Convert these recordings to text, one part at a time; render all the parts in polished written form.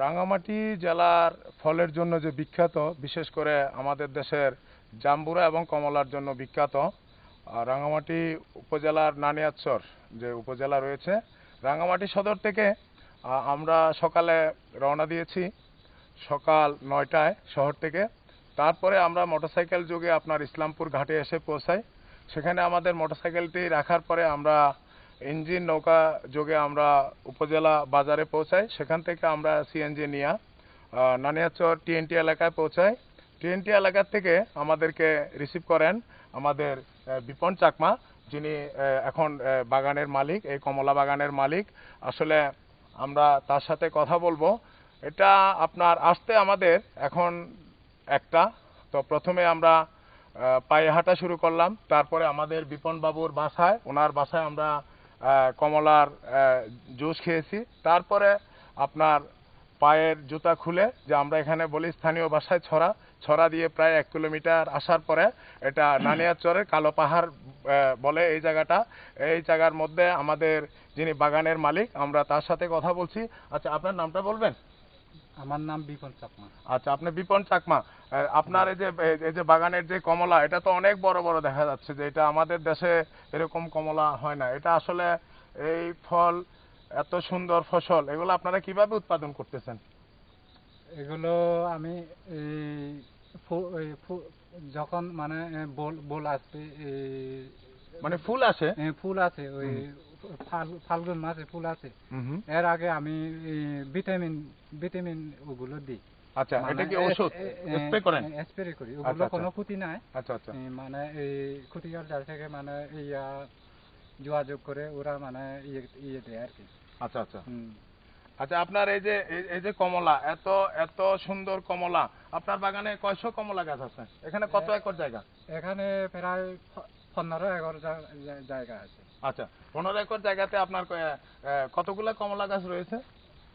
রাঙ্গামাটি জেলার ফলের জন্য যে বিখ্যাত, বিশেষ করে আমাদের দেশের জাম্বুরা এবং কমলার জন্য বিখ্যাত। রাঙ্গামাটি উপজেলার নানিয়ারচর যে উপজেলা রয়েছে, রাঙ্গামাটি সদর থেকে আমরা সকালে রওনা দিয়েছি সকাল 9টায় শহর থেকে। তারপরে আমরা মোটরসাইকেল যোগে আপনার ইসলামপুর ঘাটে এসে পৌঁছাই। সেখানে আমাদের মোটরসাইকেলটি রাখার পরে আমরা ইঞ্জিন নৌকা যোগে আমরা উপজেলা বাজারে পৌঁছাই। সেখান থেকে আমরা সিএনজি নিয়ে নানিয়ারচর টিএনটি এলাকায় পৌঁছাই। টিএনটি এলাকা থেকে আমাদেরকে রিসিভ করেন আমাদের বিপন চাকমা, যিনি এখন বাগানের মালিক, এই কমলা বাগানের মালিক। আসলে আমরা তার সাথে কথা বলবো। এটা আপনার আসতে আমাদের এখন একটা, তো প্রথমে আমরা পায়ে হাঁটা শুরু করলাম। তারপরে আমাদের বিপন বাবুর বাসায়, ওনার বাসায় আমরা কমলার জুস খেয়েছি। তারপরে আপনার পায়ের জুতা খুলে, যে আমরা এখানে বলি স্থানীয় ভাষায় ছড়া, ছড়া দিয়ে প্রায় 1 কিলোমিটার আসার পরে এটা নানিয়ারচরের কালো পাহাড় বলে এই জায়গাটা। এই জায়গার মধ্যে আমাদের যিনি বাগানের মালিক, আমরা তার সাথে কথা বলছি। আচ্ছা, আপনার নামটা বলবেন? আমার নাম বিপন চাকমা। আচ্ছা, আপনি বিপন চাকমা। আপনার এই যে বাগানের যে কমলা, এটা তো অনেক বড় বড় দেখা যাচ্ছে, যে এটা আমাদের দেশে এরকম কমলা হয় না। এটা আসলে এই ফল, এত সুন্দর ফসল, এগুলো আপনারা কিভাবে উৎপাদন করতেছেন? এগুলো আমি যখন মানে বোল আসবে, মানে ফুল আসে? ফুল আছে ওই ফাল্গুন মাসে ফুল আছে, এর আগে আমি ভিটামিন ভিটামিন ওগুলো দিই। আচ্ছা, এটা কি ওষুধ স্প্রে করেন? স্প্রে করি, ওগুলো কোনো ক্ষতি নাই। আচ্ছা আচ্ছা, মানে এই ক্ষতিকারক থেকে মানে যোগাযোগ করে ওরা মানে ইয়ে দেয় আর কি। আচ্ছা আচ্ছা। আচ্ছা, আপনার এই যে কমলা, এত এত সুন্দর কমলা, আপনার বাগানে কয়শো কমলা গাছ আছে? এখানে কত একর জায়গা? এখানে প্রায় 15 একর জায়গা আছে। আচ্ছা, 15 একর জায়গাতে আপনার কতগুলা কমলা গাছ রয়েছে?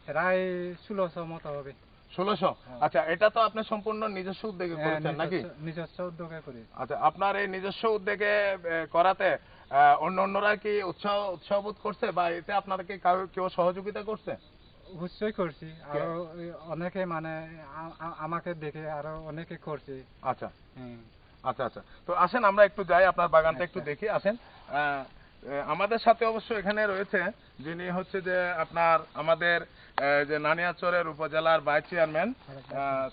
প্রায় 1600 মতো হবে। 1600? আচ্ছা, এটা তো আপনি সম্পূর্ণ নিজস্ব উদ্যোগে করেছেন নাকি? নিজস্ব উদ্যোগে করি। আচ্ছা, আপনার এই নিজস্ব উদ্যোগে করাতে অন্যরা কি উৎসাহ বোধ করছে, বা এতে আপনাদেরকে কেউ সহযোগিতা করছে? অবশ্যই করছি, আরো অনেকে মানে আমাকে দেখে আরো অনেকে করছে। আচ্ছা আচ্ছা আচ্ছা, তো আসেন আমরা একটু যাই, আপনার বাগানটা একটু দেখি, আসেন। আমাদের সাথে অবশ্য এখানে রয়েছে যিনি হচ্ছে যে আপনার আমাদের যে নানিয়ারচরের উপজেলার ভাইস চেয়ারম্যান,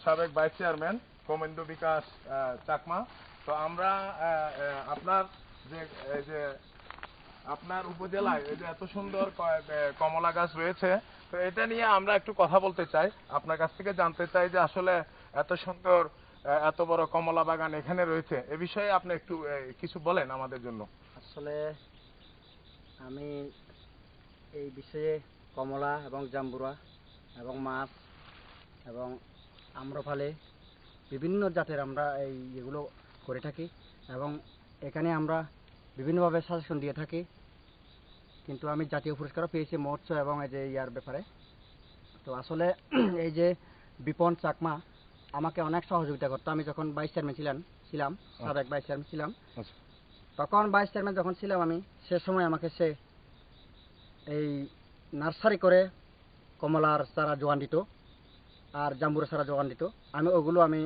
সাবেক ভাইস চেয়ারম্যান কমেন্দু বিকাশ চাকমা। তো আমরা আপনার যে আপনার উপজেলায় এই যে এত সুন্দর কমলা গাছ রয়েছে, তো এটা নিয়ে আমরা একটু কথা বলতে চাই। আপনার কাছ থেকে জানতে চাই যে আসলে এত সুন্দর এত বড় কমলা বাগান এখানে রয়েছে, এ বিষয়ে আপনি একটু কিছু বলেন আমাদের জন্য। আসলে আমি এই বিষয়ে কমলা এবং জাম্বুরা এবং মাছ এবং আম্রফালি বিভিন্ন জাতের আমরা এগুলো করে থাকি, এবং এখানে আমরা বিভিন্নভাবে সাজেশন দিয়ে থাকি। কিন্তু আমি জাতীয় পুরস্কারও পেয়েছি মহোৎসব এবং এই যে ইয়ার ব্যাপারে। তো আসলে এই যে বিপন চাকমা আমাকে অনেক সহযোগিতা করতো। আমি যখন ভাইস চেয়ারম্যান ছিলাম, সাবেক ভাইস চেয়ারম্যান ছিলাম, তখন ভাইস চেয়ারম্যান যখন ছিলাম আমি, সে সময় আমাকে সে এই নার্সারি করে কমলার চারা জোগান দিত আর জাম্বুরা চারা জোগান দিত। আমি ওগুলো আমি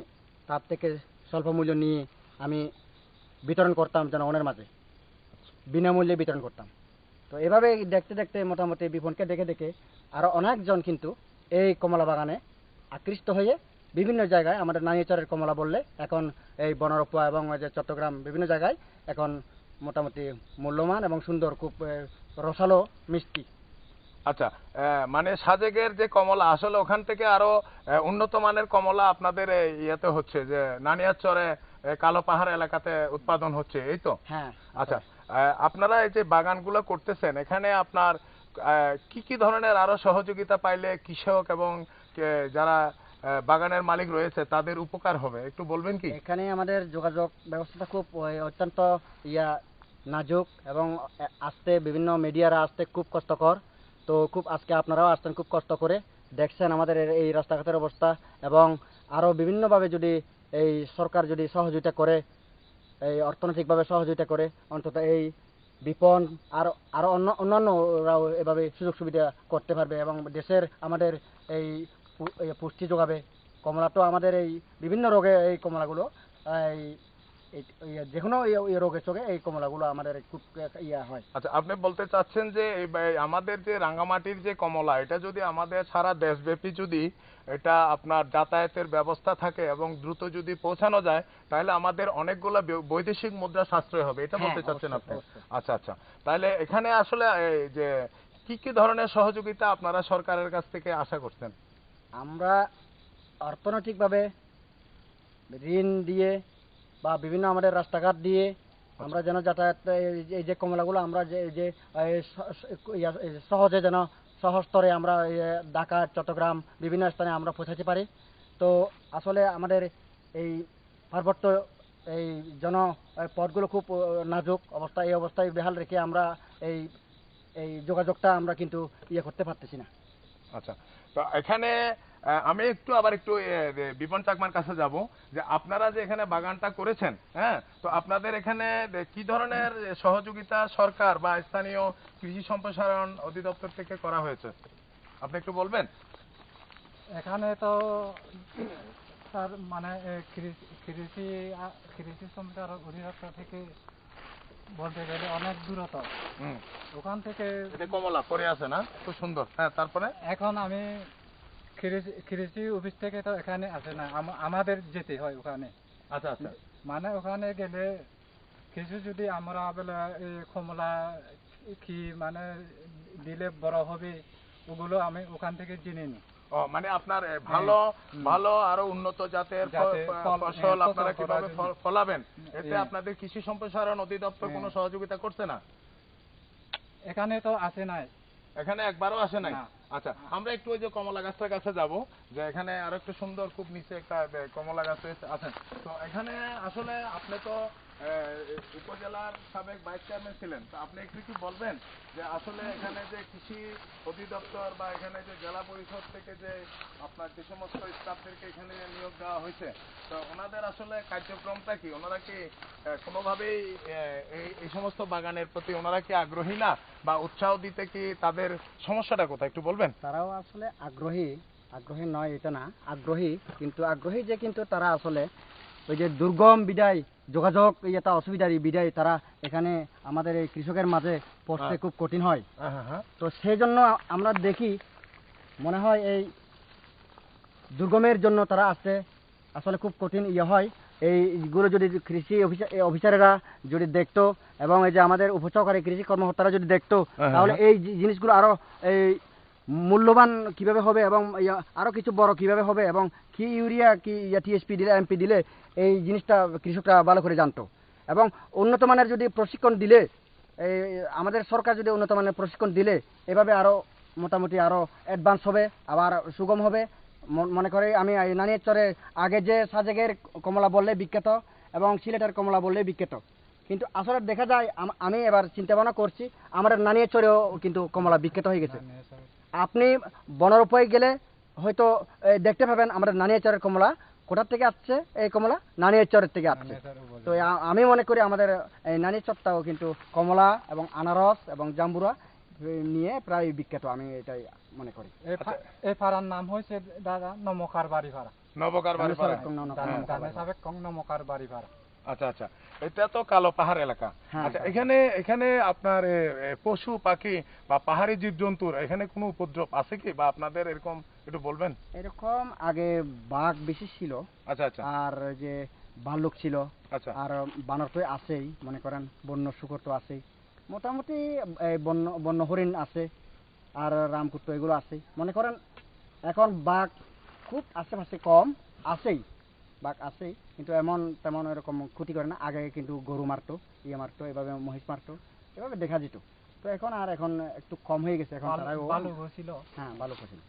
তার থেকে স্বল্প মূল্য নিয়ে আমি বিতরণ করতাম জনগণের মাঝে, বিনামূল্যে বিতরণ করতাম। তো এভাবে দেখতে দেখতে মোটামুটি বিপনকে দেখে দেখে আরও অনেকজন কিন্তু এই কমলা বাগানে আকৃষ্ট হয়ে বিভিন্ন জায়গায়, আমাদের নানিয়ারচরের কমলা বললে এখন এই বনরপুয়া এবং যে চট্টগ্রাম বিভিন্ন জায়গায় এখন মোটামুটি মূল্যমান এবং সুন্দর, খুব রসালো, মিষ্টি। আচ্ছা, মানে সাজেকের যে কমলা, আসলে ওখান থেকে আরো উন্নত মানের কমলা আপনাদের ইয়েতে হচ্ছে, যে নানিয়ারচরে কালো পাহাড় এলাকাতে উৎপাদন হচ্ছে, এই তো? হ্যাঁ। আচ্ছা, আপনারা এই যে বাগানগুলো করতেছেন, এখানে আপনার কি কি ধরনের আরো সহযোগিতা পাইলে কৃষক এবং যারা বাগানের মালিক রয়েছে তাদের উপকার হবে, একটু বলবেন কি? এখানে আমাদের যোগাযোগ ব্যবস্থাটা খুব অত্যন্ত নাজুক, এবং আসতে বিভিন্ন মিডিয়ারা আসতে খুব কষ্টকর। তো খুব আজকে আপনারাও আসছেন খুব কষ্ট করে, দেখছেন আমাদের এই রাস্তাঘাটের অবস্থা, এবং আরও বিভিন্নভাবে যদি এই সরকার যদি সহযোগিতা করে, এই অর্থনৈতিকভাবে সহযোগিতা করে, অন্তত এই বিপন আর আরও অন্যান্যরাও এভাবে সুযোগ সুবিধা করতে পারবে, এবং দেশের আমাদের এই পুষ্টি যোগাবে। কমলা তো আমাদের এই বিভিন্ন রোগে এই কমলাগুলো এই যে কোনো রোগের চোখে এই কমলাগুলো আমাদের খুব হয়। আচ্ছা, আপনি বলতে চাচ্ছেন যে আমাদের যে রাঙ্গামাটির যে কমলা, এটা যদি আমাদের সারা দেশব্যাপী যদি এটা আপনার যাতায়াতের ব্যবস্থা থাকে এবং দ্রুত যদি পৌঁছানো যায়, তাহলে আমাদের অনেকগুলো বৈদেশিক মুদ্রা সাশ্রয় হবে, এটা বলতে চাচ্ছেন আপনি? আচ্ছা আচ্ছা, তাহলে এখানে আসলে এই যে কি কি ধরনের সহযোগিতা আপনারা সরকারের কাছ থেকে আশা করছেন? আমরা অর্থনৈতিকভাবে ঋণ দিয়ে বা বিভিন্ন আমাদের রাস্তাঘাট দিয়ে আমরা যেন যাতায়াত এই যে কমলাগুলো আমরা যে সহজে যেন সহস্তরে আমরা ঢাকা, চট্টগ্রাম বিভিন্ন স্থানে আমরা পৌঁছাতে পারি। তো আসলে আমাদের এই পার্বত্য এই পথগুলো খুব নাজুক অবস্থা, এই অবস্থায় বেহাল রেখে আমরা এই এই যোগাযোগটা আমরা কিন্তু করতে পারতেছি না। আচ্ছা, তো এখানে আমি আবার একটু বিপন চাকমার কাছে যাব, যে আপনারা যে এখানে বাগানটা করেছেন, হ্যাঁ, তো আপনাদের এখানে কি ধরনের সহযোগিতা সরকার বা স্থানীয় কৃষি সম্প্রসারণ অধিদপ্তর থেকে করা হয়েছে, আপনি একটু বলবেন? এখানে তো স্যার মানে কৃষি সম্প্রসারণ অধিদপ্তর থেকে বলতে গেলে অনেক দূরত্ব। ওখান থেকে কমলা পড়ে আছে না, খুব সুন্দর। হ্যাঁ, তারপরে এখন আমি কৃষি অফিস থেকে তো এখানে আসে না, আমাদের যেতে হয় ওখানে। আচ্ছা আচ্ছা, মানে ওখানে গেলে কিছু যদি আমরা বলে কমলা কি মানে দিলে বড় হবে, ওগুলো আমি ওখান থেকে জেনে নিই। ও মানে আপনার ভালো ভালো আরো উন্নত জাতের ফসল আপনারা কিভাবে ফলাবেন, এতে আপনাদের কৃষি সম্প্রসারণ অধিদপ্তর কোনো সহযোগিতা করছে না? এখানে তো আসে নাই, এখানে একবারও আসে নাই। আচ্ছা, আমরা একটু ওই যে কমলা গাছটার কাছে যাব, যে এখানে আরো একটু সুন্দর খুব নিচে একটা কমলা গাছ আছেন। তো এখানে আসলে আপনি তো উপজেলার সাবেক ভাইস চেয়ারম্যান ছিলেন, তো আপনি একটু কি বলবেন যে আসলে এখানে যে কৃষি অধিদপ্তর বা এখানে যে জেলা পরিষদ থেকে যে আপনার যে সমস্ত স্টাফদেরকে এখানে নিয়োগ দেওয়া হয়েছে, তো ওনাদের আসলে কার্যক্রমটা কি? ওনারা কি কোনোভাবেই এই সমস্ত বাগানের প্রতি ওনারা কি আগ্রহী না, বা উৎসাহ দিতে কি তাদের সমস্যাটা কোথায় একটু বলবেন? তারাও আসলে আগ্রহী নয় এটা না, আগ্রহী, কিন্তু তারা আসলে ওই যে দুর্গম বিদায় যোগাযোগ এটা অসুবিধারই বিদায় তারা এখানে আমাদের এই কৃষকের মাঝে পৌঁছতে খুব কঠিন হয়। তো সেই জন্য আমরা দেখি মনে হয় এই দুর্গমের জন্য তারা আসতে আসলে খুব কঠিন হয়। এইগুলো যদি কৃষি অফিসারেরা যদি দেখতো এবং এই যে আমাদের উপসহকারী কৃষি কর্মকর্তারা যদি দেখতো, তাহলে এই জিনিসগুলো আরো এই মূল্যবান কিভাবে হবে এবং আরো কিছু বড় কিভাবে হবে এবং কি ইউরিয়া কি টিএসপি দিলে এমপি দিলে এই জিনিসটা কৃষকরা ভালো করে জানতো। এবং উন্নত মানের যদি প্রশিক্ষণ দিলে, এই আমাদের সরকার যদি উন্নত মানের প্রশিক্ষণ দিলে এভাবে আরো মোটামুটি আরো অ্যাডভান্স হবে, আবার সুগম হবে। মনে করে আমি নানিয়ারচরে আগে যে সাজেকের কমলা বললে বিখ্যাত এবং সিলেটের কমলা বললে বিখ্যাত, কিন্তু আসলে দেখা যায় আমি এবার চিন্তা ভাবনা করছি আমাদের নানিয়ারচরেও কিন্তু কমলা বিখ্যাত হয়ে গেছে। আপনি বনরূপায় গেলে হয়তো দেখতে পাবেন আমাদের নানিয়ারচরের কমলা কোথার থেকে আসছে, এই কমলা নানিয়ারচরের থেকে আসছে। তো আমি মনে করি আমাদের এই নানিয়ারচরটাও কিন্তু কমলা এবং আনারস এবং জাম্বুরা নিয়ে প্রায় বিখ্যাত, আমি এটাই মনে করি। এই পাড়ার নাম হয়েছে দাদা নমকার বাড়ি ভাড়া। নবকার বাড়ি ভাড়া, নমকার বাড়ি ভাড়া। আচ্ছা আচ্ছা, এটা তো কালো পাহাড় এলাকা। আচ্ছা, এখানে আপনার পশু পাখি বা পাহাড়ি জীবজন্তুর এখানে কোনো উপদ্রব আছে কি, বা আপনাদের এরকম একটু বলবেন? এরকম আগে বাঘ বেশি ছিল। আচ্ছা আচ্ছা, আর যে ভাল্লুক ছিল। আচ্ছা, আর বানর তো আছেই, মনে করেন বন্য শুকর তো আছেই, মোটামুটি বন্য হরিণ আছে, আর রামকুত্ত এগুলো আছে। মনে করেন এখন বাঘ খুব আশেপাশে কম আছেই, বাঘ আছেই, কিন্তু তেমন এরকম ক্ষতি করে না। আগে কিন্তু গরু মারতো, মারতো, এভাবে মহিষ মারতো, এভাবে দেখা যেত। তো এখন একটু কম হয়ে গেছে। এখন ভালুক ছিল। হ্যাঁ, ভালুক ছিল।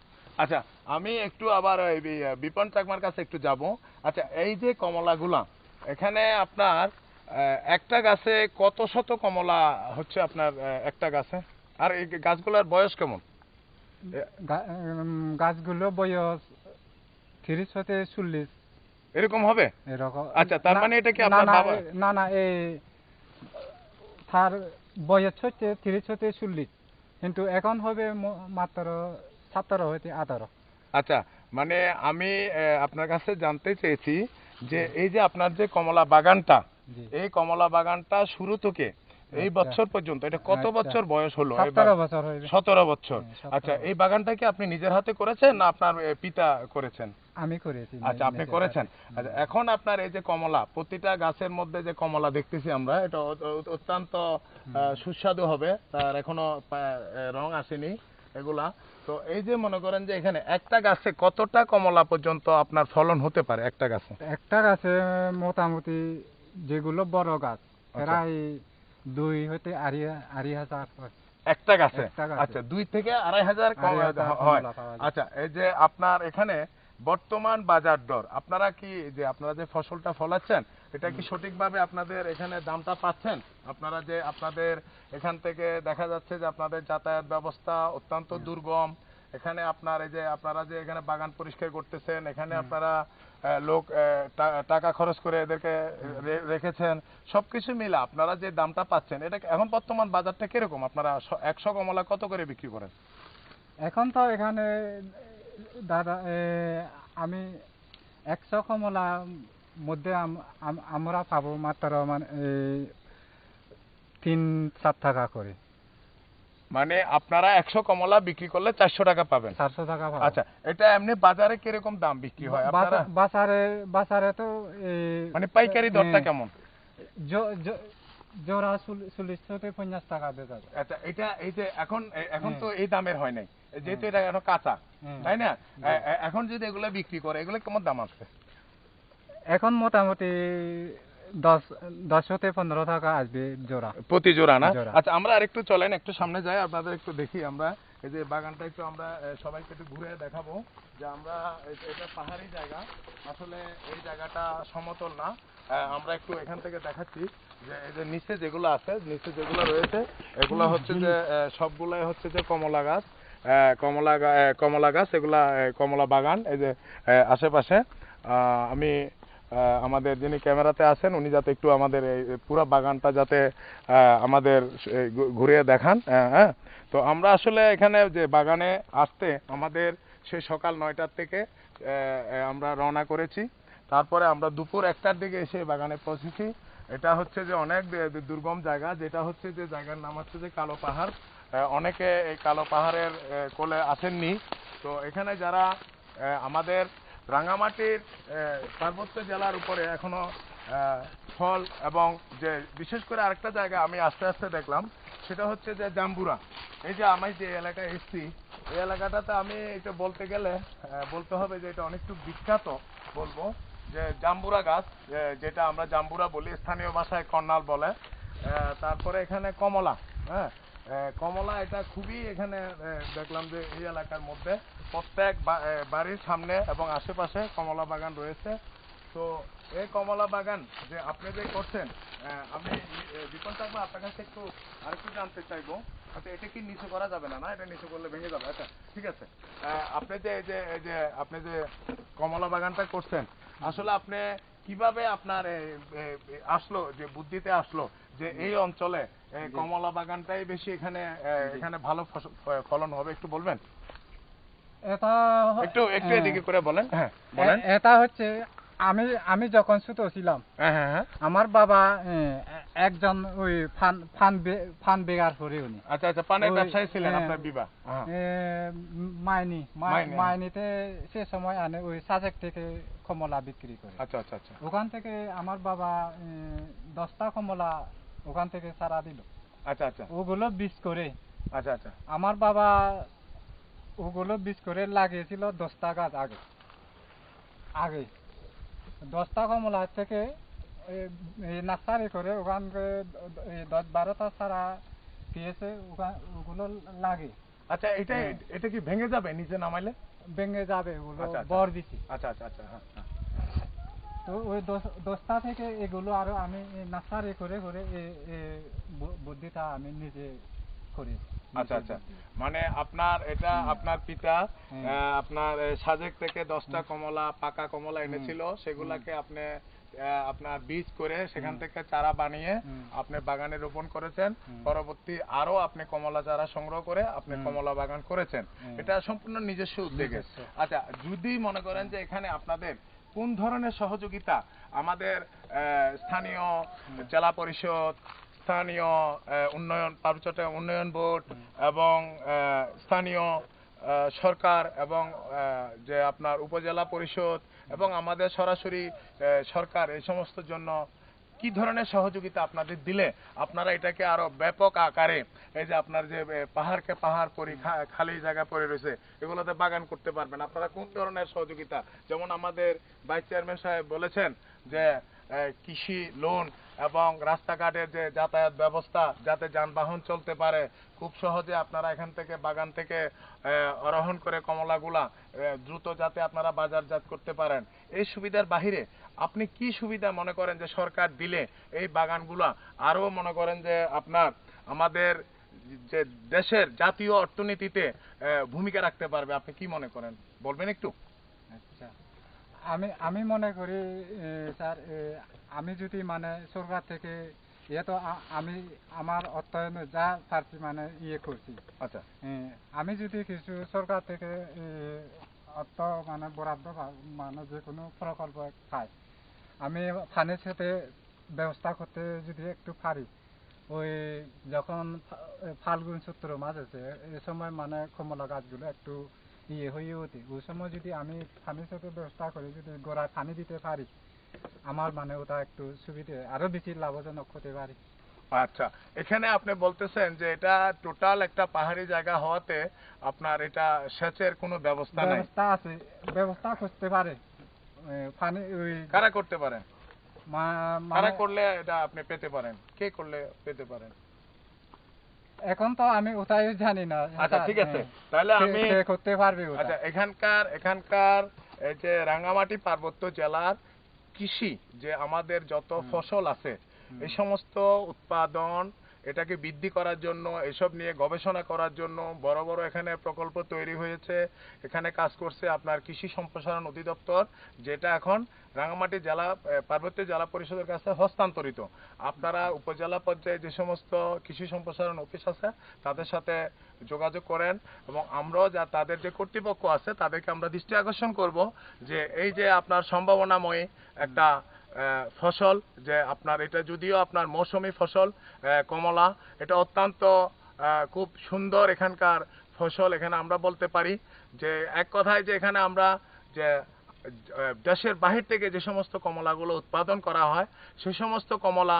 আচ্ছা, আমি একটু আবার বিপন চাকমার কাছে একটু যাব। আচ্ছা, এই যে কমলাগুলা এখানে আপনার একটা গাছে কত শত কমলা হচ্ছে আপনার একটা গাছে, আর এই গাছগুলোর বয়স কেমন? গাছগুলো বয়স 30 থেকে 40 এরকম হবে এরকম। আচ্ছা, তার মানে এটা কি আপনার বাবা? না, এই তার বয়স হচ্ছে 30 থেকে 40, কিন্তু এখন হবে মাত্র 17 হতে 18। আচ্ছা, মানে আমি আপনার কাছে জানতে চেয়েছি যে এই যে আপনার যে কমলা বাগানটা, জি। এই কমলা বাগানটা শুরু থেকে এই আচ্ছা। বছর পর্যন্ত এটা কত আচ্ছা। বছর বয়স হলো? 17 বছর হইবে। 17 বছর। হ্যাঁ, 17 আচ্ছা, বছর। এই বাগানটা কি আপনি নিজের হাতে করেছেন না আপনার পিতা করেছেন? আমি করেছি। আচ্ছা, আপনি করেছেন। আচ্ছা, এখন আপনার এই যে কমলা, প্রতিটা গাছের মধ্যে যে কমলা দেখতেছি আমরা, এটা অত্যন্ত সুস্বাদু হবে। তার এখনো রং আসেনি এগুলা। তো এই যে মনে করেন যে এখানে একটা গাছে কতটা কমলা পর্যন্ত আপনার ফলন হতে পারে একটা গাছে? একটা গাছে মোটামুটি যেগুলো বড় গাছ প্রায় 2 হতে 2,500 হয়। একটা গাছে? একটা গাছে। আচ্ছা, 2 থেকে 2,500 2,500 হয়। কমলা পাওয়া যায়। আচ্ছা, এই যে আপনার এখানে বর্তমান বাজার দর, আপনারা কি যে আপনারা যে ফসলটা ফলাচ্ছেন এটা কি সঠিকভাবে আপনাদের এখানে দামটা পাচ্ছেন? আপনারা যে আপনাদের এখান থেকে দেখা যাচ্ছে যে আপনাদের যাতায়াত ব্যবস্থা অত্যন্ত দুর্গম। এখানে আপনার এই যে আপনারা যে এখানে বাগান পরিষ্কার করতেছেন, এখানে আপনারা লোক টাকা খরচ করে এদেরকে রেখেছেন, সবকিছু মিলে আপনারা যে দামটা পাচ্ছেন এটা এখন বর্তমান বাজারটা কিরকম? আপনারা 100 কমলা কত করে বিক্রি করেন? এখন তো এখানে দাদা আমি 100 কমলা মধ্যে আমরা পাবো মাত্র মানে 3-4 টাকা করে। মানে আপনারা 100 কমলা বিক্রি করলে 400 টাকা পাবেন? 400 টাকা পাবো। আচ্ছা, এটা এমনি বাজারে কিরকম দাম বিক্রি হয় আপনারা? বাজারে তো মানে পাইকারি দরটা কেমন? জোড়া 40 থেকে 50 টাকা বেচা যায়। আচ্ছা, এটা এই যে এখন তো এই দামের হয় নাই, যেহেতু এটা এখন কাঁচা, তাই না? এখন যদি এগুলো বিক্রি করে এগুলো কেমন দাম আসবে? এখন মোটামুটি 10 হতে 15 টাকা আসবে জোড়া। প্রতি জোড়া না? জোড়া। আচ্ছা, আমরা আরেকটু চলেন, একটু সামনে যাই, আপনাদের একটু দেখি আমরা এই যে বাগানটা একটু আমরা সবাইকে একটু ঘুরে দেখাবো যে আমরা এটা পাহাড়ি জায়গা, আসলে এই জায়গাটা সমতল না। আমরা একটু এখান থেকে দেখাচ্ছি যে এই যে নিচে যেগুলো আছে, নিচে যেগুলো রয়েছে এগুলো হচ্ছে যে সবগুলাই হচ্ছে যে কমলা গাছ, কমলা গাছ, এগুলা কমলা বাগান। এই যে আশেপাশে আমি আমাদের যিনি ক্যামেরাতে আছেন উনি যাতে একটু আমাদের এই পুরো বাগানটা যাতে আমাদের ঘুরিয়ে দেখান। হ্যাঁ, তো আমরা আসলে এখানে যে বাগানে আসতে আমাদের সেই সকাল 9টার থেকে আমরা রওনা করেছি। তারপরে আমরা দুপুর 1টার দিকে এসে বাগানে পৌঁছেছি। এটা হচ্ছে যে অনেক দুর্গম জায়গা, যেটা হচ্ছে যে জায়গার নাম হচ্ছে যে কালো পাহাড়। অনেকে এই কালো পাহাড়ের কোলে আসেননি। তো এখানে যারা আমাদের রাঙ্গামাটির পার্বত্য জেলার উপরে এখনো ফল এবং যে বিশেষ করে আরেকটা জায়গা আমি আস্তে আস্তে দেখলাম সেটা হচ্ছে যে জাম্বুরা। এই যে আমি যে এলাকায় এসেছি এই এলাকাটাতে আমি এটা বলতে গেলে বলতে হবে যে এটা অনেকটু বিখ্যাত বলবো, যে জাম্বুরা গাছ, যেটা আমরা জাম্বুরা বলি, স্থানীয় ভাষায় কর্নাল বলে। তারপরে এখানে কমলা, হ্যাঁ, কমলা এটা খুবই এখানে দেখলাম যে এই এলাকার মধ্যে প্রত্যেক বাড়ির সামনে এবং আশেপাশে কমলা বাগান রয়েছে। তো এই কমলা বাগান যে আপনি যে করছেন, আমি বিপন থাকবো আপনার কাছে একটু আরেকটু জানতে চাইবো। আচ্ছা, এটা কি নিচে করা যাবে না? না, এটা নিচে করলে ভেঙে যাবে। আচ্ছা, ঠিক আছে। আপনি যে আপনি যে কমলা বাগানটা করছেন, আসলে আপনি কিভাবে আপনার আসলো যে বুদ্ধিতে আসলো যে এই অঞ্চলে কমলা বাগানটাই বেশি এখানে ভালো ফলন হবে, একটু বলবেন? এটা একটু এদিকে করে বলেন। হ্যাঁ, বলেন। এটা হচ্ছে আমি যখন ছোট ছিলাম, হ্যাঁ, আমার বাবা একজন ওই ফান বেগার করে উনি। আচ্ছা, পানের ব্যবসায়ী ছিলেন আপনার বিবাহ? মাইনিতে সে সময় আনে ওই সাজেক থেকে কমলা বিক্রি করে। আচ্ছা, ওখান থেকে আমার বাবা 10টা কমলা ওখান থেকে সারা দিল। আচ্ছা, ওগুলো বীজ করে আচ্ছা, আমার বাবা ওগুলো বীজ করে লাগিয়েছিল 10টা গাছ আগে 10টা কমলা থেকে নার্সারি করে ওখানে 10-12টা সারা দিয়েছে, ওগুলো লাগে। আচ্ছা, এটা কি ভেঙে যাবে নিচে নামাইলে? ভেঙে যাবে, ওগুলো বর দিছি। আচ্ছা, হ্যাঁ। তো ওই 10টা থেকে এগুলো আরো আমি নার্সারি করে বুদ্ধিটা আমি নিজে করি। আচ্ছা, মানে আপনার এটা আপনার পিতা আপনার সাজেক থেকে 10টা কমলা, পাকা কমলা এনেছিল, সেগুলাকে আপনি আপনার বীজ করে সেখান থেকে চারা বানিয়ে আপনি বাগানে রোপণ করেছেন, পরবর্তী আরো আপনি কমলা চারা সংগ্রহ করে আপনি কমলা বাগান করেছেন। এটা সম্পূর্ণ নিজস্ব উদ্যোগে। আচ্ছা, যদি মনে করেন যে এখানে আপনাদের কোন ধরনের সহযোগিতা আমাদের স্থানীয় জেলা পরিষদ, স্থানীয় পার্বত্য চট্টগ্রাম উন্নয়ন বোর্ড এবং স্থানীয় সরকার এবং যে আপনার উপজেলা পরিষদ এবং আমাদের সরাসরি সরকার এই সমস্ত জন্য কি ধরনের সহযোগিতা আপনাদের দিলে আপনারা এটাকে আরো ব্যাপক আকারে, এই যে আপনার যে পাহাড়কে পাহাড় খালি জায়গা পড়ে রয়েছে এগুলোতে বাগান করতে পারবেন, আপনারা কোন ধরনের সহযোগিতা? যেমন আমাদের ভাইস চেয়ারম্যান সাহেব বলেছেন যে কৃষি লোন এবং রাস্তাঘাটের যে যাতায়াত ব্যবস্থা যাতে যানবাহন চলতে পারে, খুব সহজে আপনারা এখান থেকে বাগান থেকে আরোহণ করে কমলাগুলা দ্রুত যাতে আপনারা বাজারজাত করতে পারেন, এই সুবিধার বাহিরে আপনি কি সুবিধা মনে করেন যে সরকার দিলে এই বাগানগুলা আরো মনে করেন যে আপনার আমাদের যে দেশের জাতীয় অর্থনীতিতে ভূমিকা রাখতে পারবে, আপনি কি মনে করেন বলবেন একটু? আচ্ছা, আমি মনে করি স্যার, আমি যদি মানে সরকার থেকে তো আমি আমার অর্থায়নে যা পারছি মানে করছি। আচ্ছা, আমি যদি কিছু সরকার থেকে অর্থ মানে বরাদ্দ মানে যে কোনো প্রকল্প পাই, আমি ফানের সাথে ব্যবস্থা করতে যদি একটু পারি, ওই যখন ফাল্গুন চৈত্র মাস আছে এই সময় মানে কমলা গাছগুলো একটু হয়ে ওঠে, ওই সময় যদি আমি ফানের সাথে ব্যবস্থা করে যদি গোড়ায় পানি দিতে পারি, আমার মানে ওটা একটু সুবিধে আরো বেশি লাভজনক হতে পারে। আচ্ছা, এখানে আপনি বলতেছেন যে এটা টোটাল একটা পাহাড়ি জায়গা হওয়াতে আপনার এটা সেচের কোনো ব্যবস্থা নাই? ব্যবস্থা আছে, ব্যবস্থা করতে পারে। পানি কারা করতে পারেন? কারা মানে করলে এটা আপনি পেতে পারেন? কে করলে পেতে পারেন? এখন তো আমি ওটাই জানি না। আচ্ছা, ঠিক আছে, তাহলে আমি করতে পারবে। আচ্ছা, এখানকার এই যে রাঙ্গামাটি পার্বত্য জেলার কৃষি যে আমাদের যত ফসল আছে এই সমস্ত উৎপাদন এটাকে বৃদ্ধি করার জন্য, এসব নিয়ে গবেষণা করার জন্য বড় বড় এখানে প্রকল্প তৈরি হয়েছে। এখানে কাজ করছে আপনার কৃষি সম্প্রসারণ অধিদপ্তর, যেটা এখন রাঙ্গামাটি জেলা পার্বত্য জেলা পরিষদের কাছে হস্তান্তরিত। আপনারা উপজেলা পর্যায়ে যে সমস্ত কৃষি সম্প্রসারণ অফিস আছে তাদের সাথে যোগাযোগ করেন এবং আমরাও যা তাদের যে কর্তৃপক্ষ আছে তাদেরকে আমরা দৃষ্টি আকর্ষণ করব যে এই যে আপনার সম্ভাবনাময় একটা ফসল, যে আপনার এটা যদিও আপনার মৌসুমী ফসল কমলা, এটা অত্যন্ত খুব সুন্দর এখানকার ফসল। এখানে আমরা বলতে পারি যে এক কথায় যে এখানে আমরা যে দেশের বাহির থেকে যে সমস্ত কমলাগুলো উৎপাদন করা হয় সেই সমস্ত কমলা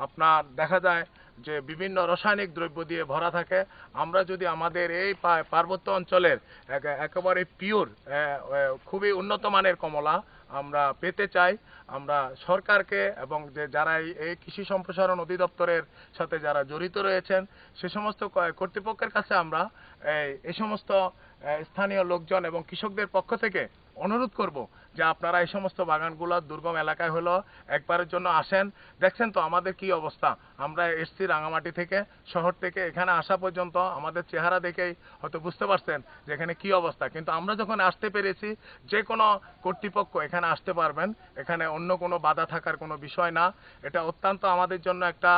আপনার দেখা যায় যে বিভিন্ন রাসায়নিক দ্রব্য দিয়ে ভরা থাকে। আমরা যদি আমাদের এই পার্বত্য অঞ্চলের একেবারে পিওর খুবই উন্নত মানের কমলা আমরা পেতে চাই, আমরা সরকারকে এবং যে যারা এই কৃষি সম্প্রসারণ অধিদপ্তরের সাথে যারা জড়িত রয়েছেন সে সমস্ত কর্তৃপক্ষের কাছে আমরা এই সমস্ত স্থানীয় লোকজন এবং কৃষকদের পক্ষ থেকে অনুরোধ করব যে আপনারা এই সমস্ত বাগানগুলো দুর্গম এলাকায় হলো একবারের জন্য আসেন। দেখছেন তো আমাদের কি অবস্থা, আমরা এসছি রাঙামাটি থেকে, শহর থেকে এখানে আসা পর্যন্ত আমাদের চেহারা দেখেই হয়তো বুঝতে পারছেন যে এখানে কি অবস্থা, কিন্তু আমরা যখন আসতে পেরেছি যে কোনো কর্তৃপক্ষ এখানে আসতে পারবেন, এখানে অন্য কোনো বাধা থাকার কোনো বিষয় না। এটা অত্যন্ত আমাদের জন্য একটা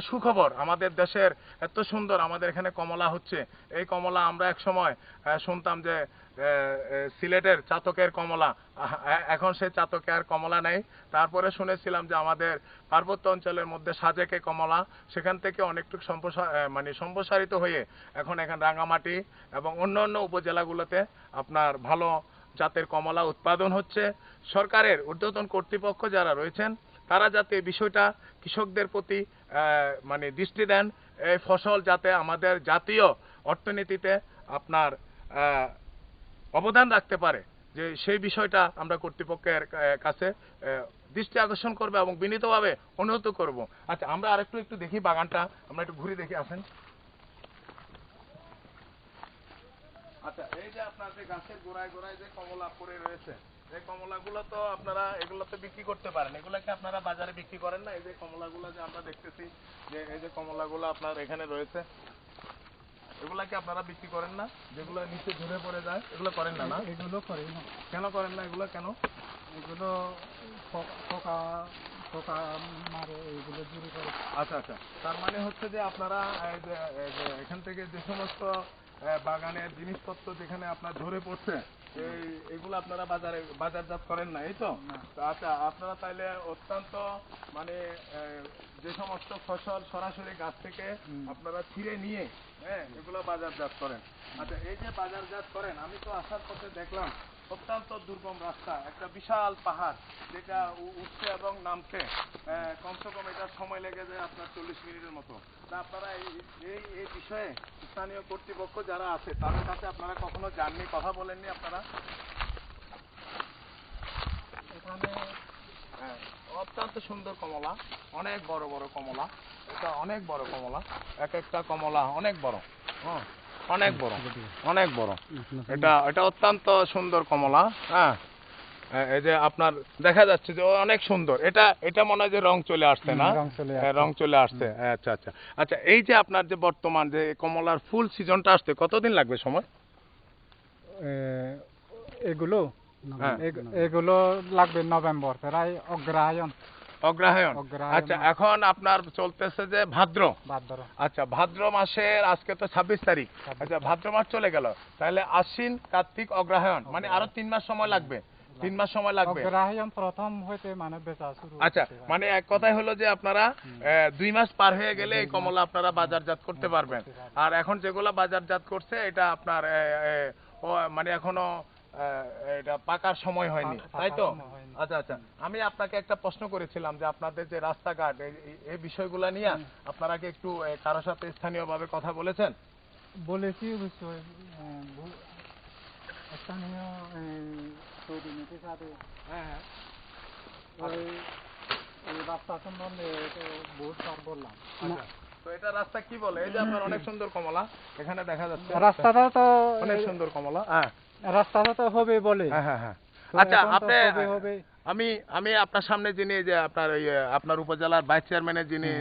সুখবর। আমাদের দেশের এত সুন্দর আমাদের এখানে কমলা হচ্ছে, এই কমলা আমরা এক সময় শুনতাম যে সিলেটের চাতকের কমলা, এখন সে চাতকে আর কমলা নেই। তারপরে শুনেছিলাম যে আমাদের পার্বত্য অঞ্চলের মধ্যে সাজেকে কমলা, সেখান থেকে অনেকটুকু সম্প্রসারিত হয়ে এখন রাঙ্গামাটি এবং অন্য অন্য উপজেলাগুলোতে আপনার ভালো জাতের কমলা উৎপাদন হচ্ছে। সরকারের ঊর্ধ্বতন কর্তৃপক্ষ যারা রয়েছেন তারা যাতে এই বিষয়টা কৃষকদের প্রতি দৃষ্টি দেন, এই ফসল যাতে আমাদের জাতীয় অর্থনীতিতে আপনার অবদান রাখতে পারে, যে সেই বিষয়টা আমরা কর্তৃপক্ষের কাছে দৃষ্টি আকর্ষণ করবে এবং বিনীতভাবে অনুরোধ করব। আচ্ছা, আমরা আরেকটু দেখি বাগানটা, আমরা একটু ঘুরে দেখি, আসেন। আচ্ছা, এই যে আপনার যে গাছের গোড়ায় গোড়ায় যে কমলা পড়ে রয়েছে, এই কমলাগুলো তো আপনারা এগুলো তো বিক্রি করতে পারেন, এগুলোকে আপনারা বাজারে বিক্রি করেন না? এই যে কমলাগুলো যে আমরা দেখতেছি যে এই যে কমলাগুলো আপনার এখানে রয়েছে, এগুলাকে আপনারা বিক্রি করেন না? যেগুলো নিচে ঝরে পড়ে যায় এগুলো করেন না? না, এগুলো করি না। কেন করেন না এগুলো? কেন? এগুলো পোকা পোকা মারে, এইগুলো দূর করে। আচ্ছা আচ্ছা, তার মানে হচ্ছে যে আপনারা এই যে এখান থেকে যে সমস্ত বাগানের জিনিসপত্র যেখানে আপনার ঝরে পড়ছে এগুলো আপনারা বাজারজাত করেন না, এই তো? না। তো আচ্ছা, আপনারা তাইলে অত্যন্ত মানে যে সমস্ত ফসল সরাসরি গাছ থেকে আপনারা ছিঁড়ে নিয়ে এগুলো বাজারজাত করেন। আচ্ছা, এই যে বাজারজাত করেন, আমি তো আসার পথে দেখলাম অত্যন্ত দুর্গম রাস্তা, একটা বিশাল পাহাড় যেটা উঠছে এবং নামতে কমসে কম এটা সময় লেগে যায় আপনার 40 মিনিটের মতো। তা আপনারা এই বিষয়ে স্থানীয় কর্তৃপক্ষ যারা আছে তাদের কাছে আপনারা কখনো যাননি, কথা বলেননি আপনারা? এখানে অত্যন্ত সুন্দর কমলা, অনেক বড় বড় কমলা, এটা অনেক বড় কমলা, এক একটা কমলা অনেক বড়, হ্যাঁ অনেক বড়, অনেক বড়। এটা অত্যন্ত সুন্দর কমলা। হ্যাঁ, এই যে আপনার দেখা যাচ্ছে যে অনেক সুন্দর, এটা মনে হয় যে রং চলে আসছে না? রং চলে আসছে। আচ্ছা আচ্ছা আচ্ছা, এই যে আপনার যে বর্তমান যে কমলার ফুল সিজনটা আসতে কতদিন লাগবে সময়? এগুলো হ্যাঁ। এগুলো লাগবে নভেম্বর, প্রায় অগ্রহায়ণ। অগ্রহায়ণ। অগ্রহায়ণ আচ্ছা, এখন আপনার চলতেছে যে ভাদ্র। ভাদ্র। আচ্ছা, ভাদ্র মাসের আজকে তো 26 তারিখ। আচ্ছা, ভাদ্র মাস চলে গেল, তাহলে আশ্বিন, কার্তিক, অগ্রহায়ণ, মানে আরো 3 মাস সময় লাগবে। 3 মাস সময় লাগবে। অগ্রহায়ণ প্রথম হইতে মানে বেচা শুরু। আচ্ছা, মানে এক কথাই হলো যে আপনারা 2 মাস পার হয়ে গেলে এই কমলা আপনারা বাজারজাত করতে পারবেন। আর এখন যেগুলো বাজারজাত করছে এটা আপনার মানে এখনো এটা পাকার সময় হয়নি, তাই তো? আচ্ছা আচ্ছা, আমি আপনাকে একটা প্রশ্ন করেছিলাম যে আপনাদের যে রাস্তাঘাট এই বিষয়গুলো নিয়ে আপনারা কি একটু কারোর সাথে স্থানীয়ভাবে কথা বলেছেন? বলেছি অবশ্যই, স্থানীয় প্রতিনিধির সাথে। হ্যাঁ হ্যাঁ, এই রাস্তা সম্বন্ধে তো বহুতবার বললাম। আচ্ছা, তো এটা রাস্তা কি বলে? এই যে আপনার অনেক সুন্দর কমলা এখানে দেখা যাচ্ছে, রাস্তাটা তো অনেক সুন্দর কমলা। হ্যাঁ, রাস্তাটা তো হবে বলে। হ্যাঁ হ্যাঁ হ্যাঁ। তো আচ্ছা, এখন তো আপনি হবে। আমি আপনার সামনে যিনি যে আপনার উপজেলার ভাইস চেয়ারম্যানের যিনি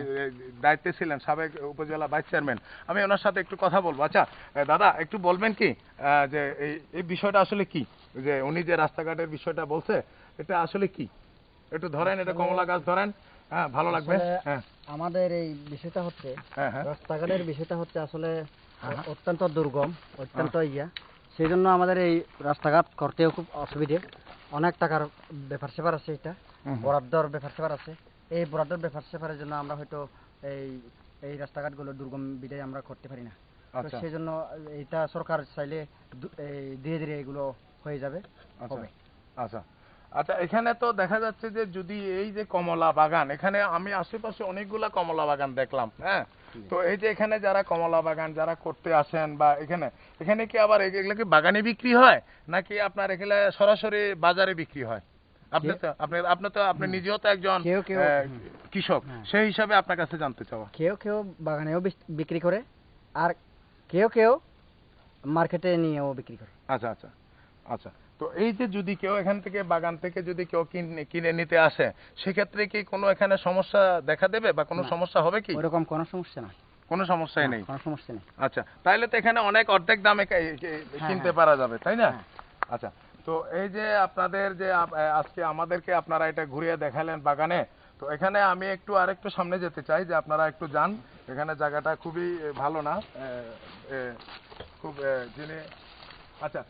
দায়িত্বে ছিলেন, সাবেক উপজেলা ভাইস চেয়ারম্যান, আমি ওনার সাথে একটু কথা বলবো। আচ্ছা দাদা, একটু বলবেন কি যে এই বিষয়টা আসলে কি, যে উনি যে রাস্তাঘাটের বিষয়টা বলছে এটা আসলে কি? একটু ধরেন, এটা কমলা গাছ ধরেন, হ্যাঁ ভালো লাগবে। হ্যাঁ, আমাদের এই বিষয়টা হচ্ছে, হ্যাঁ হ্যাঁ, রাস্তাঘাটের বিষয়টা হচ্ছে আসলে হ্যাঁ। অত্যন্ত দুর্গম, অত্যন্ত সেই জন্য আমাদের এই রাস্তাঘাট করতেও খুব অসুবিধে। অনেক টাকার ব্যাপার স্যাপার আছে, এটা বরাদ্দর ব্যাপার স্যাপার আছে। এই বরাদ্দর ব্যাপার স্যাপারের জন্য আমরা হয়তো এই রাস্তাঘাটগুলো দুর্গম বিধায় আমরা করতে পারি না। তো আচ্ছা সেই জন্য এটা সরকার চাইলে ধীরে ধীরে এগুলো হয়ে যাবে, হবে। আচ্ছা আচ্ছা, এখানে তো দেখা যাচ্ছে যে যদি এই যে কমলা বাগান, এখানে আমি আশেপাশে অনেকগুলা কমলা বাগান দেখলাম, হ্যাঁ, তো এই যে এখানে যারা কমলা বাগান যারা করতে আসেন বা এখানে কি আবার এগুলো কি বাগানে বিক্রি হয় নাকি আপনার এগুলা সরাসরি বাজারে বিক্রি হয়? আপনি নিজেও তো একজন কৃষক, সেই হিসাবে আপনার কাছে জানতে চাওয়া। কেউ বাগানেও বিক্রি করে, আর কেউ মার্কেটে নিয়েও বিক্রি করে। আচ্ছা আচ্ছা আচ্ছা, তো এই যে যদি কেউ এখান থেকে বাগান থেকে যদি কেউ কিনে নিতে আসে, সেক্ষেত্রে কি কোনো এখানে সমস্যা দেখা দেবে বা কোনো সমস্যা হবে কি? ওরকম কোনো সমস্যা নাই, কোনো সমস্যাই নেই। কোনো সমস্যা নেই। আচ্ছা, তাহলে তো এখানে অনেক অর্ধেক দামে কিনতে পারা যাবে, তাই না? আচ্ছা, তো এই যে আপনাদের যে আজকে আমাদেরকে আপনারা এটা ঘুরিয়ে দেখালেন বাগানে, তো এখানে আমি আরেকটু সামনে যেতে চাই, যে আপনারা একটু যান, এখানে জায়গাটা খুবই ভালো না, খুব যিনি আচ্ছা,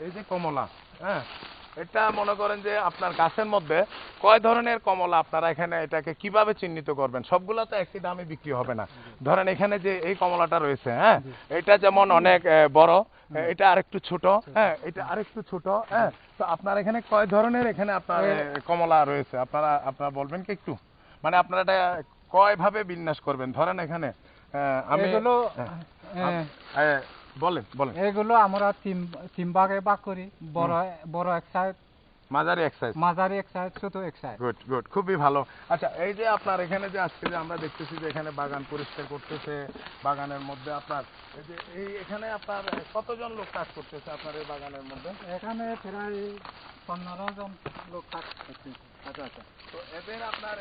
এই যে কমলা, হ্যাঁ, এটা মনে করেন যে আপনার গাছের মধ্যে কয় ধরনের কমলা আপনারা এখানে এটাকে কিভাবে চিহ্নিত করবেন? সবগুলা তো একই দামে বিক্রি হবে না। ধরেন এখানে যে এই কমলাটা রয়েছে, হ্যাঁ, এটা যেমন অনেক বড়, এটা আরেকটু ছোট, হ্যাঁ, এটা আরেকটু ছোট, হ্যাঁ, তো আপনার এখানে কয় ধরনের এখানে আপনার কমলা রয়েছে আপনারা বলবেন কি একটু? মানে আপনারা এটা কয় ভাবে বিন্যাস করবেন? ধরেন এখানে আমি বলেন। এগুলো আমরা তিন ভাগে ভাগ করি, বড় এক সাইড, মাঝারি এক সাইড, ছোট এক সাইড। গুড, খুবই ভালো। আচ্ছা, এই যে আপনার এখানে যে আজকে যে আমরা দেখতেছি যে এখানে বাগান পরিষ্কার করতেছে, বাগানের মধ্যে আপনার এখানে আপনার কতজন লোক কাজ করতেছে আপনার এই বাগানের মধ্যে? এখানে প্রায় 15 জন লোক কাজ করতেছে। আচ্ছা আচ্ছা, তো এদের আপনার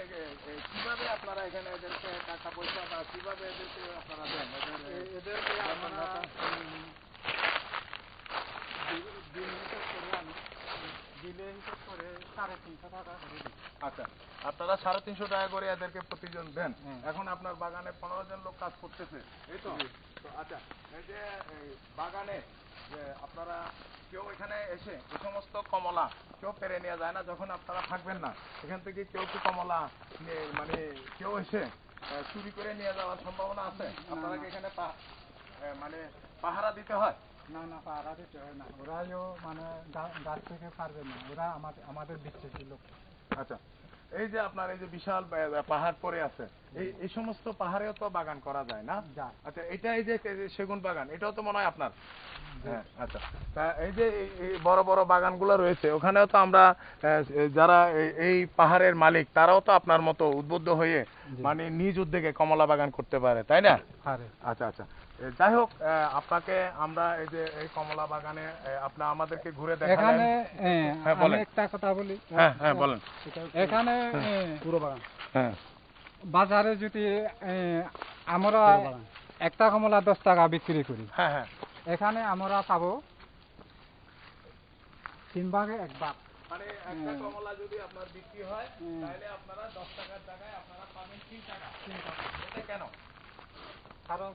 কিভাবে আপনারা এখানে এদেরকে টাকা পয়সা বা কিভাবে এদেরকে আপনারা দেন? এদেরকে আমরা দিলে হিসাব করে 350 টাকা করে দিই। আচ্ছা, আপনারা 350 টাকা করে এদেরকে প্রতিজন দেন। হুম। এখন আপনার বাগানে 15 জন লোক কাজ করতেছে, এই তো? তো আচ্ছা, এই যে এই বাগানে যে আপনারা কেউ এখানে এসে এই সমস্ত কমলা কেউ পেরে নিয়ে যায় না যখন আপনারা থাকবেন না? এখান থেকে কেউ কি কমলা মানে কেউ এসে চুরি করে নিয়ে যাওয়ার সম্ভাবনা আছে? আপনারা কি এখানে মানে পাহারা দিতে হয়? না না, পাহারা দিতে হয় না, ওরাও মানে গাছ থেকে পারবে না, ওরা আমাদের বিশ্বাসী লোক। আচ্ছা, এই যে আপনার এই যে বিশাল পাহাড় পড়ে আছে, এই সমস্ত পাহাড়েও তো বাগান করা যায় না? যায়। আচ্ছা, এটা এই যে সেগুন বাগান, এটাও তো মনে হয় আপনার? হ্যাঁ, আচ্ছা। তা এই যে এই বড় বড় বাগানগুলো রয়েছে, ওখানেও তো আমরা যারা এই পাহাড়ের মালিক তারাও তো আপনার মতো উদ্বুদ্ধ হয়ে মানে নিজ উদ্যোগে কমলা বাগান করতে পারে, তাই না? পারে। আচ্ছা আচ্ছা, যাই হোক, আপনাকে আমরা এই যে এই কমলা বাগানে আপনি আমাদেরকে ঘুরে দেখালেন। এখানে হ্যাঁ, আমি বলেন। একটা কথা বলি। হ্যাঁ হ্যাঁ, বলেন। এখানে পুরো বাগান। হ্যাঁ, বাজারে যদি আমরা একটা কমলা 10 টাকা বিক্রি করি, হ্যাঁ হ্যাঁ, এখানে আমরা পাবো 3 ভাগে 1 ভাগ। মানে একটা কমলা যদি আপনার বিক্রি হয় তাহলে আপনারা 10 টাকার জায়গায় আপনারা পাবেন 3 টাকা। এটা কেন? কারণ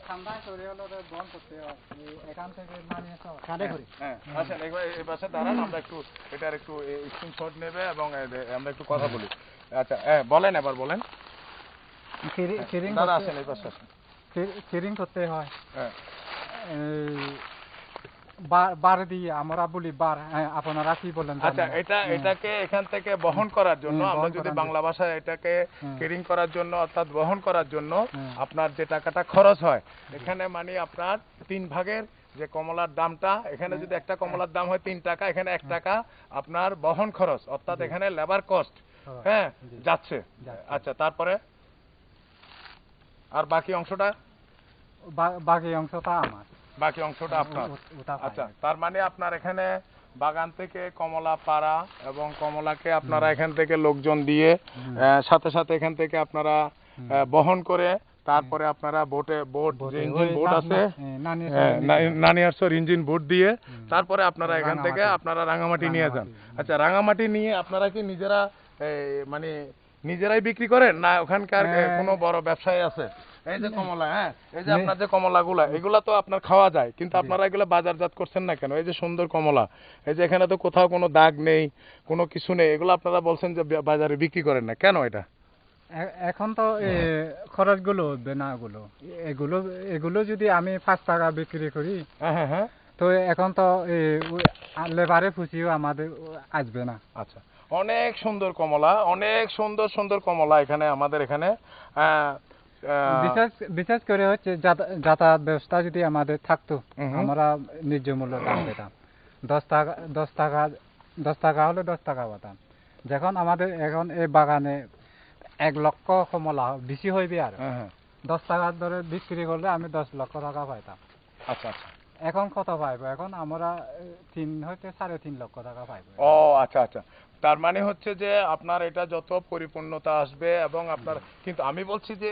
ঠান্ডায় তৈরি হলে বন্ধ করতে হয়, এখান থেকে নামিয়ে ঠান্ডায় করি। হ্যাঁ, আসেন এই পাশে দাঁড়ান, আমরা একটু এটার একটু স্ক্রিনশট নেবে এবং আমরা একটু কথা বলি। আচ্ছা, বলেন, এবার বলেন। দাঁড়া, আসেন এই পাশে আসেন। কিরিং করতে হয়, হ্যাঁ, বার দিয়ে আমরা বলি বার, আপনারা কি বলেন? আচ্ছা, এটাকে এখান থেকে বহন করার জন্য আমরা বহন যদি করার বাংলা ভাষায় এটাকে কেরিং করার জন্য অর্থাৎ বহন করার জন্য হুম। আপনার যে টাকাটা খরচ হয় এখানে মানে আপনার 3 ভাগের যে কমলার দামটা, এখানে যদি একটা কমলার দাম হয় 3 টাকা, এখানে 1 টাকা আপনার বহন খরচ অর্থাৎ এখানে লেবার কস্ট, হ্যাঁ, যাচ্ছে। আচ্ছা, তারপরে আর বাকি অংশটা? বাকি অংশটা আমার, বাকি অংশটা আপনার। ওটা পাই। আচ্ছা, তার মানে আপনার এখানে বাগান থেকে কমলা পাড়া এবং কমলাকে আপনারা এখান থেকে লোকজন দিয়ে সাথে সাথে এখান থেকে আপনারা বহন করে তারপরে আপনারা বোট যে ইঞ্জিন বোট আছে, নানিয়ারসর ইঞ্জিন বোট দিয়ে তারপরে আপনারা এখান থেকে আপনারা রাঙামাটি নিয়ে যান। আচ্ছা, রাঙামাটি নিয়ে আপনারা কি নিজেরা মানে নিজেরাই বিক্রি করেন না ওখানকার কোনো বড় ব্যবসায়ী আছে? এই যে কমলা, হ্যাঁ, এই যে আপনার যে কমলাগুলা, এগুলা তো আপনার খাওয়া যায়, কিন্তু আপনারা এগুলা বাজারজাত করছেন না কেন? এই যে সুন্দর কমলা, এই যে এখানে তো কোথাও কোনো দাগ নেই, কোনো কিছু নেই, এগুলো আপনারা বলছেন যে বাজারে বিক্রি করেন না কেন? এটা এখন তো খরচগুলো উঠবে না, এগুলো যদি আমি 5 টাকা বিক্রি করি, হ্যাঁ হ্যাঁ, তো এখন তো লেবারে ফুসিও আমাদের আসবে না। আচ্ছা, অনেক সুন্দর কমলা, অনেক সুন্দর সুন্দর কমলা এখানে আমাদের এখানে। বিশেষ করে হচ্ছে যাতায়াত ব্যবস্থা যদি আমাদের থাকতো, আমরা ন্যায্য মূল্য দাম পেতাম। 10 টাকা হলে 10 টাকা পেতাম। যখন আমাদের এখন এই বাগানে 1 লক্ষ কমলা বেশি হইবে, আর 10 টাকা ধরে বিক্রি করলে আমি 10 লক্ষ টাকা পাইতাম। আচ্ছা আচ্ছা, এখন কত পাইবো? এখন আমরা 3.5 লক্ষ টাকা পাইবো। ও আচ্ছা আচ্ছা, তার মানে হচ্ছে যে আপনার এটা যত পরিপূর্ণতা আসবে এবং আপনার, কিন্তু আমি বলছি যে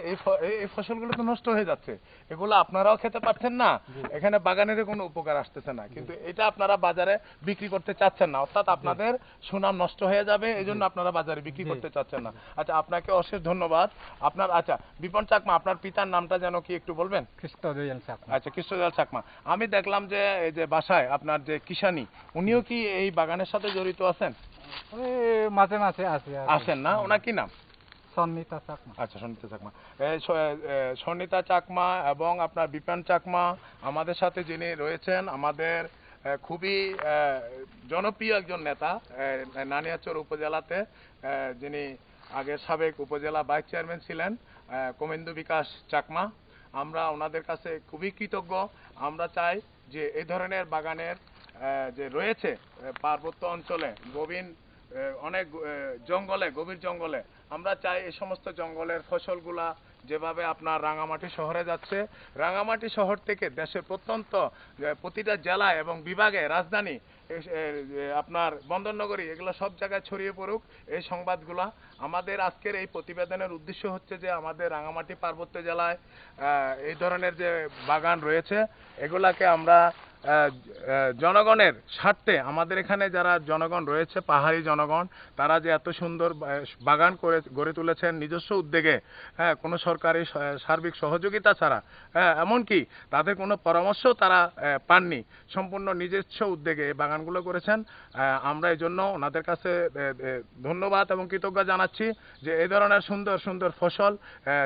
এই ফসলগুলো তো নষ্ট হয়ে যাচ্ছে, এগুলো আপনারাও খেতে পারছেন না, এখানে বাগানের কোনো উপকার আসতেছে না, কিন্তু এটা আপনারা বাজারে বিক্রি করতে চাচ্ছেন না, অর্থাৎ আপনাদের সুনাম নষ্ট হয়ে যাবে, এই জন্য আপনারা বাজারে বিক্রি করতে চাচ্ছেন না। আচ্ছা, আপনাকে অশেষ ধন্যবাদ। আপনার, আচ্ছা, বিপন চাকমা, আপনার পিতার নামটা যেন কি একটু বলবেন? কৃষ্ণদয়াল চাকমা। আচ্ছা, কৃষ্ণদয়াল চাকমা। আমি দেখলাম যে এই যে বাসায় আপনার যে কিষানি, উনিও কি এই বাগানের সাথে জড়িত আছেন? মাঝে মাঝে আসেন না? ওনার কি নাম? সন্নিতা চাকমা। আচ্ছা, সন্নিতা চাকমা। সন্নিতা চাকমা এবং আপনার বিপান চাকমা আমাদের সাথে যিনি রয়েছেন, আমাদের খুবই জনপ্রিয় একজন নেতা নানিয়ারচর উপজেলাতে, যিনি আগে সাবেক উপজেলা ভাইস চেয়ারম্যান ছিলেন, কমেন্দু বিকাশ চাকমা। আমরা ওনাদের কাছে খুবই কৃতজ্ঞ। আমরা চাই যে এই ধরনের বাগানের যে রয়েছে পার্বত্য অঞ্চলে অনেক গভীর জঙ্গলে, আমরা চাই এই সমস্ত জঙ্গলের ফসলগুলা যেভাবে আপনার রাঙামাটি শহরে যাচ্ছে, রাঙামাটি শহর থেকে দেশের প্রত্যন্ত প্রতিটা জেলায় এবং বিভাগে, রাজধানী, আপনার বন্দরনগরী, এগুলো সব জায়গায় ছড়িয়ে পড়ুক এই সংবাদগুলা। আমাদের আজকের এই প্রতিবেদনের উদ্দেশ্য হচ্ছে যে আমাদের রাঙামাটি পার্বত্য জেলায় এই ধরনের যে বাগান রয়েছে এগুলাকে আমরা জনগণের স্বার্থে আমাদের এখানে যারা জনগণ রয়েছে, পাহাড়ি জনগণ, তারা যে এত সুন্দর বাগান করে গড়ে তুলেছেন নিজস্ব উদ্যোগে, হ্যাঁ, কোনো সরকারি সার্বিক সহযোগিতা ছাড়া, হ্যাঁ, এমনকি তাদের কোনো পরামর্শও তারা পাননি, সম্পূর্ণ নিজস্ব উদ্যোগে এই বাগানগুলো করেছেন। আমরা এই জন্য ওনাদের কাছে ধন্যবাদ এবং কৃতজ্ঞতা জানাচ্ছি যে এই ধরনের সুন্দর সুন্দর ফসল,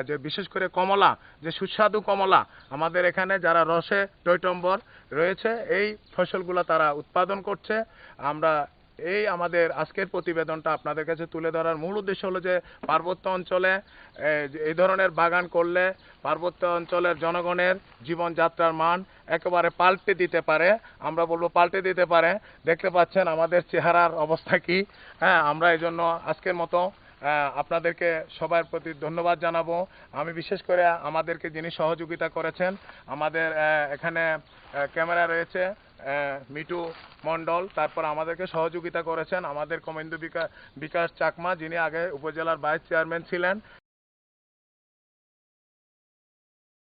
যে বিশেষ করে কমলা, যে সুস্বাদু কমলা আমাদের এখানে যারা রসে টইটম্বর রয়েছে, এই ফসলগুলো তারা উৎপাদন করছে। আমরা আমাদের আজকের প্রতিবেদনটা আপনাদের কাছে তুলে ধরার মূল উদ্দেশ্য হলো যে পার্বত্য অঞ্চলে এই ধরনের বাগান করলে পার্বত্য অঞ্চলের জনগণের জীবনযাত্রার মান একেবারে পাল্টে দিতে পারে। আমরা বলবো পাল্টে দিতে পারে। দেখতে পাচ্ছেন আমাদের চেহারার অবস্থা কি। হ্যাঁ, আমরা এই জন্য আজকের মতো আপনাদেরকে সবার প্রতি ধন্যবাদ জানাবো। আমি বিশেষ করে আমাদেরকে যিনি সহযোগিতা করেছেন, আমাদের এখানে ক্যামেরা রয়েছে মিটু মণ্ডল, তারপর আমাদেরকে সহযোগিতা করেছেন আমাদের কমেন্দু বিকাশ চাকমা, যিনি আগে উপজেলার ভাইস চেয়ারম্যান ছিলেন।